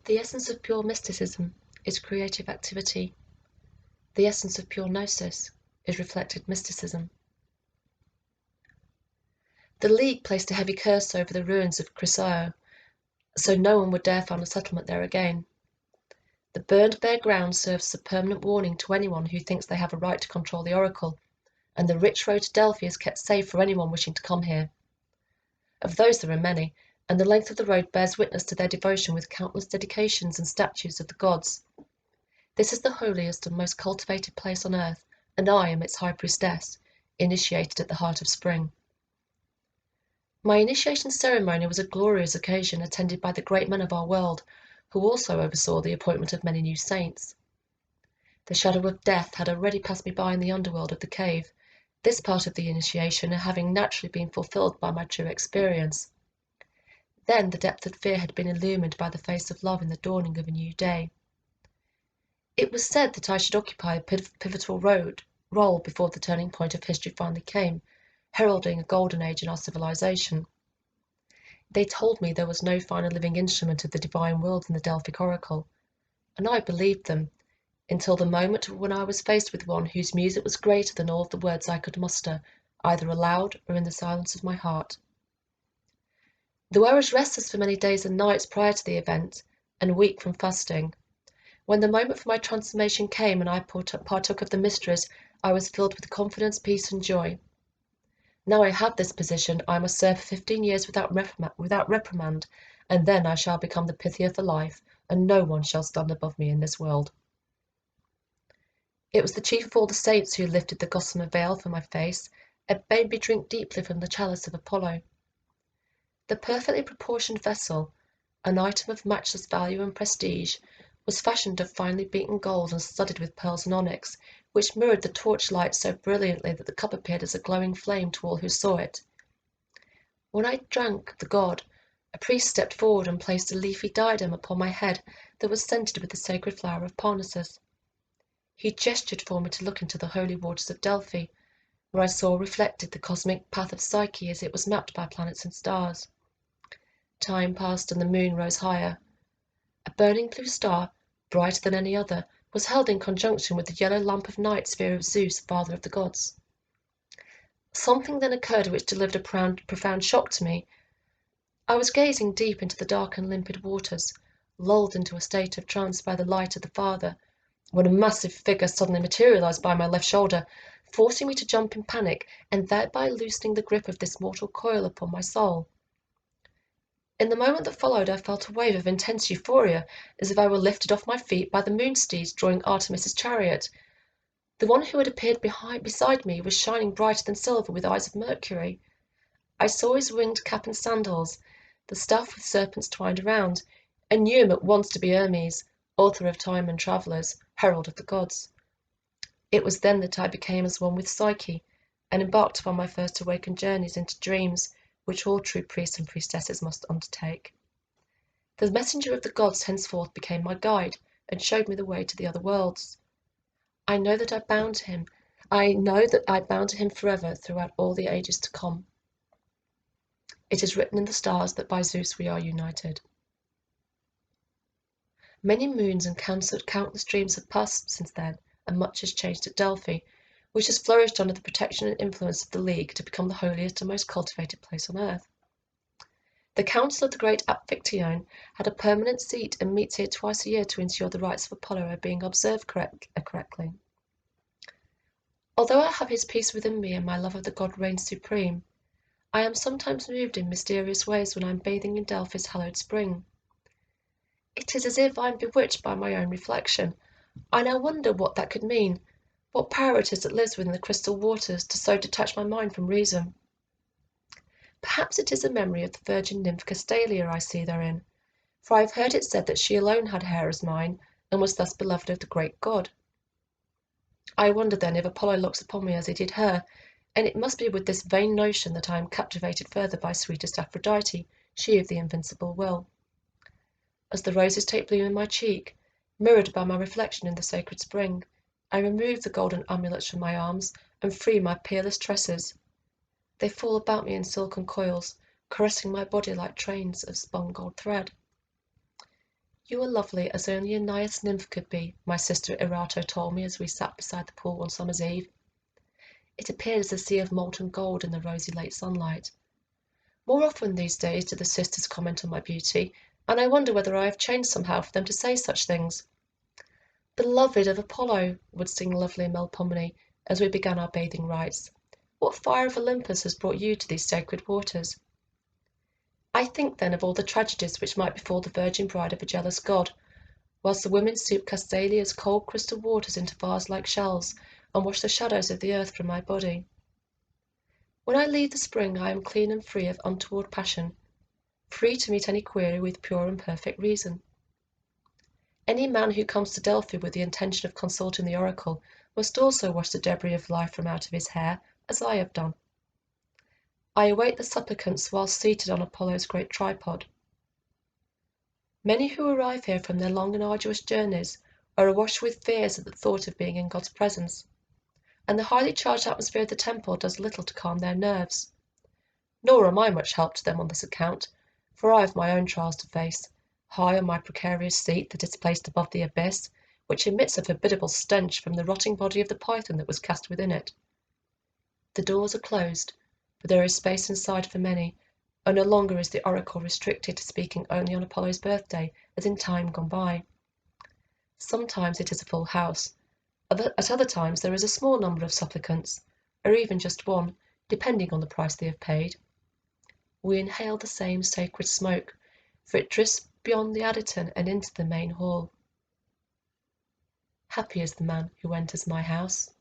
The essence of pure mysticism is creative activity. The essence of pure gnosis is reflected mysticism. The League placed a heavy curse over the ruins of Chrysaor, so no one would dare found a settlement there again. The burned bare ground serves as a permanent warning to anyone who thinks they have a right to control the oracle, and the rich road to Delphi is kept safe for anyone wishing to come here. Of those there are many, and the length of the road bears witness to their devotion with countless dedications and statues of the gods. This is the holiest and most cultivated place on earth, and I am its High Priestess, initiated at the heart of spring. My initiation ceremony was a glorious occasion attended by the great men of our world, who also oversaw the appointment of many new saints. The shadow of death had already passed me by in the underworld of the cave, this part of the initiation having naturally been fulfilled by my true experience. Then the depth of fear had been illumined by the face of love in the dawning of a new day. It was said that I should occupy a pivotal role before the turning point of history finally came, heralding a golden age in our civilization. They told me there was no finer living instrument of the divine will than the Delphic oracle, and I believed them, until the moment when I was faced with one whose music was greater than all the words I could muster, either aloud or in the silence of my heart. Though I was restless for many days and nights prior to the event, and weak from fasting, when the moment for my transformation came and I partook of the mysteries, I was filled with confidence, peace, and joy. Now I have this position, I must serve for 15 years without reprimand, and then I shall become the Pythia for life, and no one shall stand above me in this world. It was the chief of all the saints who lifted the gossamer veil from my face and bade me drink deeply from the chalice of Apollo. The perfectly proportioned vessel, an item of matchless value and prestige, was fashioned of finely beaten gold and studded with pearls and onyx, which mirrored the torchlight so brilliantly that the cup appeared as a glowing flame to all who saw it. When I drank the god, a priest stepped forward and placed a leafy diadem upon my head that was scented with the sacred flower of Parnassus. He gestured for me to look into the holy waters of Delphi, where I saw reflected the cosmic path of Psyche as it was mapped by planets and stars. Time passed and the moon rose higher. A burning blue star, brighter than any other, was held in conjunction with the yellow lamp of night sphere of Zeus, father of the gods. Something then occurred which delivered a profound shock to me. I was gazing deep into the dark and limpid waters, lulled into a state of trance by the light of the Father, when a massive figure suddenly materialized by my left shoulder, forcing me to jump in panic and thereby loosening the grip of this mortal coil upon my soul. In the moment that followed, I felt a wave of intense euphoria, as if I were lifted off my feet by the moon steeds drawing Artemis's chariot. The one who had appeared beside me was shining brighter than silver with eyes of mercury. I saw his winged cap and sandals, the staff with serpents twined around, and knew him at once to be Hermes, author of Time and Travellers, herald of the gods. It was then that I became as one with Psyche, and embarked upon my first awakened journeys into dreams, which all true priests and priestesses must undertake. The messenger of the gods henceforth became my guide, and showed me the way to the other worlds. I know that I bound to him forever throughout all the ages to come. It is written in the stars that by Zeus we are united. Many moons and countless dreams have passed since then, and much has changed at Delphi, which has flourished under the protection and influence of the League to become the holiest and most cultivated place on earth. The Council of the Great Amphictyon had a permanent seat and meets here twice a year to ensure the rites of Apollo are being observed correctly. Although I have his peace within me and my love of the god reigns supreme, I am sometimes moved in mysterious ways when I am bathing in Delphi's hallowed spring. It is as if I am bewitched by my own reflection. I now wonder what that could mean, what power it is that lives within the crystal waters to so detach my mind from reason. Perhaps it is a memory of the virgin nymph Castalia I see therein, for I have heard it said that she alone had hair as mine, and was thus beloved of the great god. I wonder then if Apollo looks upon me as he did her, and it must be with this vain notion that I am captivated further by sweetest Aphrodite, she of the invincible will. As the roses take bloom in my cheek, mirrored by my reflection in the sacred spring, I remove the golden amulets from my arms and free my peerless tresses. They fall about me in silken coils, caressing my body like trains of spun gold thread. You are lovely as only a Naiad nymph could be, my sister Erato told me as we sat beside the pool one summer's eve. It appeared as a sea of molten gold in the rosy late sunlight. More often these days do the sisters comment on my beauty, and I wonder whether I have changed somehow for them to say such things. Beloved of Apollo, would sing lovely Melpomene as we began our bathing rites, what fire of Olympus has brought you to these sacred waters? I think then of all the tragedies which might befall the virgin bride of a jealous god, whilst the women soup Castalia's cold crystal waters into vase-like shells, and wash the shadows of the earth from my body. When I leave the spring I am clean and free of untoward passion, free to meet any query with pure and perfect reason. Any man who comes to Delphi with the intention of consulting the oracle must also wash the debris of life from out of his hair, as I have done. I await the supplicants whilst seated on Apollo's great tripod. Many who arrive here from their long and arduous journeys are awash with fears at the thought of being in God's presence, and the highly charged atmosphere of the temple does little to calm their nerves. Nor am I much help to them on this account, for I have my own trials to face, high on my precarious seat that is placed above the abyss, which emits a formidable stench from the rotting body of the python that was cast within it. The doors are closed, but there is space inside for many, and no longer is the oracle restricted to speaking only on Apollo's birthday, as in time gone by. Sometimes it is a full house, at other times there is a small number of supplicants, or even just one, depending on the price they have paid. We inhale the same sacred smoke, for it drifts beyond the adyton and into the main hall. Happy is the man who enters my house.